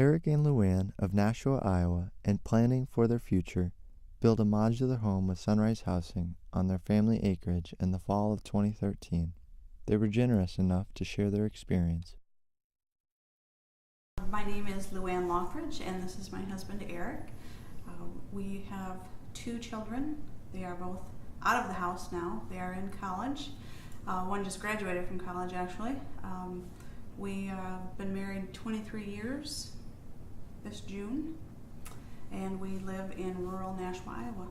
Eric and LuAnn of Nashua, Iowa, and planning for their future, built a modular home with Sunrise Housing on their family acreage in the fall of 2013. They were generous enough to share their experience. My name is LuAnn Lockridge, and this is my husband Eric. We have 2 children. They are both out of the house now. They are in college. One just graduated from college, actually. We have been married 23 years this June, and we live in rural Nashua, Iowa.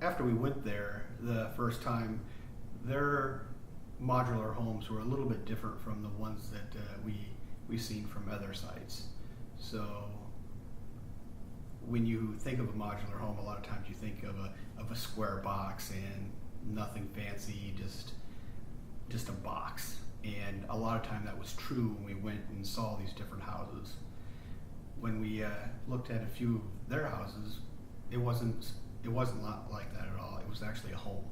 After we went there the first time, their modular homes were a little bit different from the ones that we've seen from other sites. So when you think of a modular home, a lot of times you think of a square box and nothing fancy, just a box. And a lot of time that was true when we went and saw these different houses. When we looked at a few of their houses, it wasn't like that at all. It was actually a home.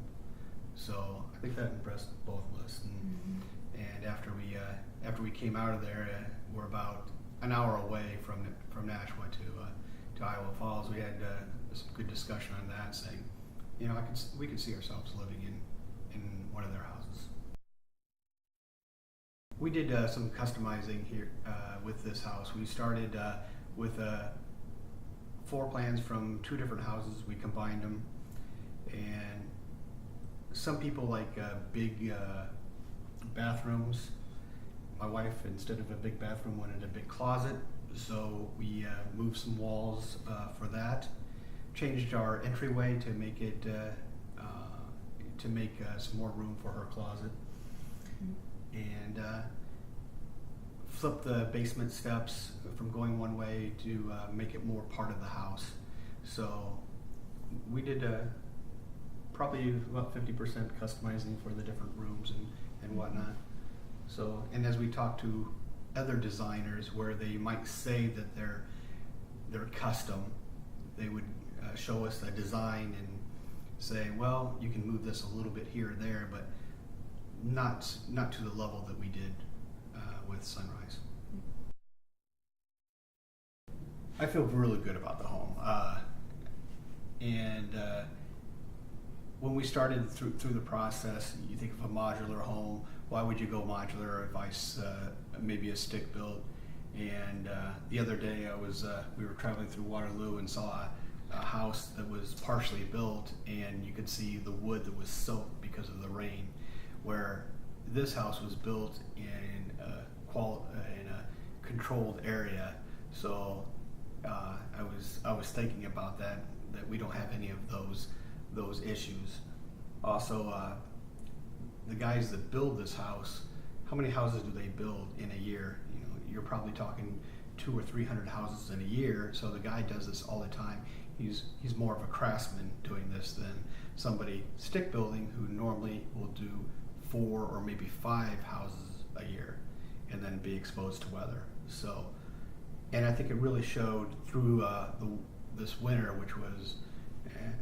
So I think that impressed both of us. And after we came out of there, we're about an hour away from Nashua to Iowa Falls. We had some good discussion on that, saying, we could see ourselves living in one of their houses. We did some customizing here with this house. We started with 4 plans from 2 different houses. We combined them, and some people like big bathrooms. My wife, instead of a big bathroom, wanted a big closet, so we moved some walls for that. Changed our entryway to make it some more room for her closet, and flipped the basement steps from going one way to make it more part of the house. So we did probably about 50% customizing for the different rooms and whatnot. So, and as we talk to other designers where they might say that they're custom, they would show us a design and say, well, you can move this a little bit here or there, but not to the level that we did with Sunrise. I feel really good about the home, and when we started through the process, you think of a modular home. Why would you go modular if maybe a stick built? And the other day we were traveling through Waterloo and saw a house that was partially built, and you could see the wood that was soaked because of the rain, where this house was built in a controlled area. So I was thinking about that we don't have any of those issues. Also, the guys that build this house, how many houses do they build in a year? You're probably talking 200 or 300 houses in a year. So the guy does this all the time. He's more of a craftsman doing this than somebody stick building who normally will do 4 or maybe 5 houses a year and then be exposed to weather. So, and I think it really showed through this winter, which was,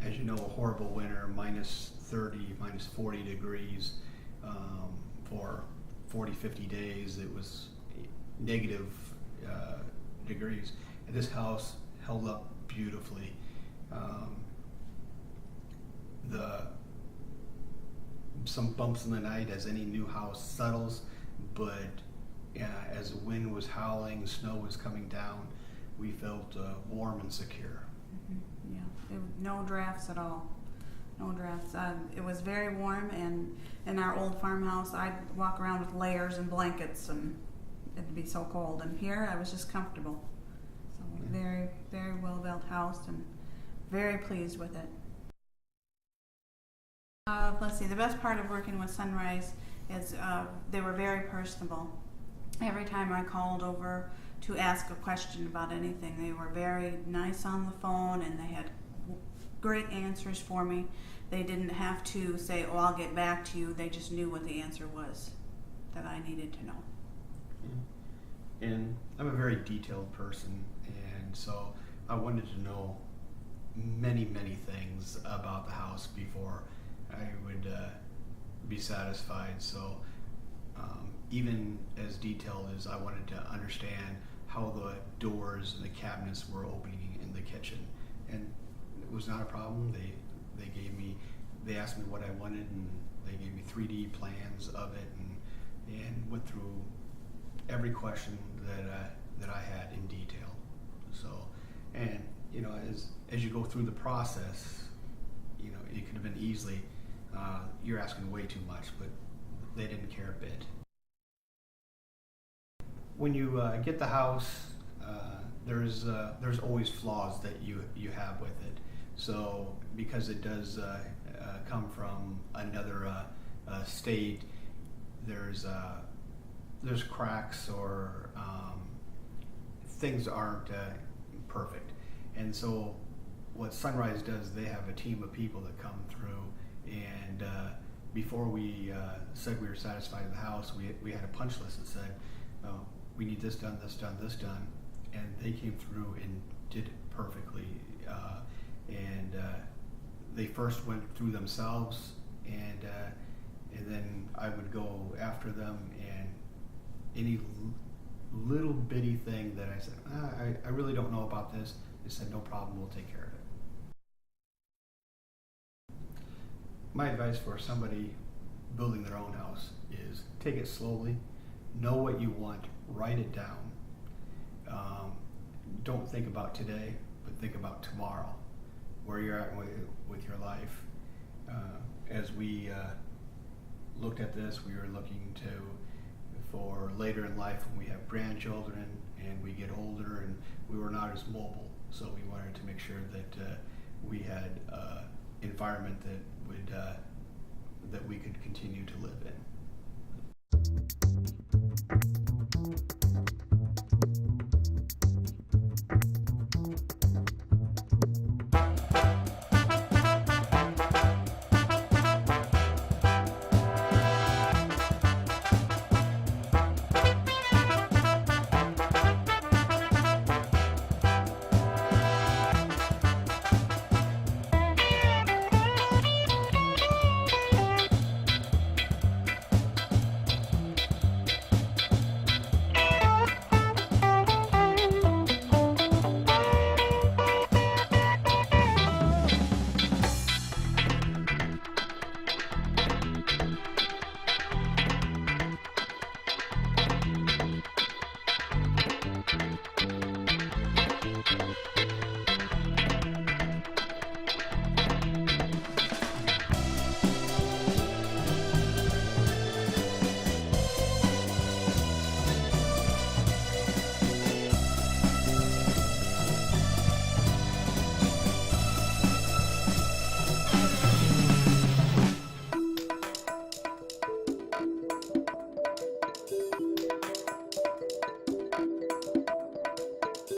as you know, a horrible winter, minus 30, minus 40 degrees for 40, 50 days. It was negative degrees. And this house held up beautifully. Some bumps in the night as any new house settles, but as the wind was howling, snow was coming down, we felt warm and secure. Yeah, no drafts at all. No drafts. It was very warm, and in our old farmhouse, I'd walk around with layers and blankets, and it'd be so cold. And here, I was just comfortable. So very, very well built house, and very pleased with it. Let's see. The best part of working with Sunrise is they were very personable. Every time I called over to ask a question about anything, they were very nice on the phone, and they had great answers for me. They didn't have to say, "Oh, I'll get back to you." They just knew what the answer was that I needed to know. Yeah. And I'm a very detailed person, and so I wanted to know many, many things about the house before I would be satisfied. So Even as detailed as I wanted to understand how the doors and the cabinets were opening in the kitchen, and it was not a problem. They asked me what I wanted, and they gave me 3D plans of it, and went through every question that I had in detail. So, and as you go through the process, it could have been easily you're asking way too much, but they didn't care a bit. When you get the house, there's always flaws that you have with it. So because it does come from another state, there's cracks or things aren't perfect. And so what Sunrise does, they have a team of people that come through, and before we said we were satisfied with the house, we had a punch list that said, we need this done, this done, this done, and they came through and did it perfectly. And they first went through themselves, and then I would go after them, and any little bitty thing that I said, I really don't know about this, they said, no problem, we'll take care of it. My advice for somebody building their own house is take it slowly, know what you want, write it down. Don't think about today, but think about tomorrow, where you're at with your life. As we looked at this, we were looking for later in life when we have grandchildren and we get older and we were not as mobile. So we wanted to make sure that we had an environment that we could continue to live in.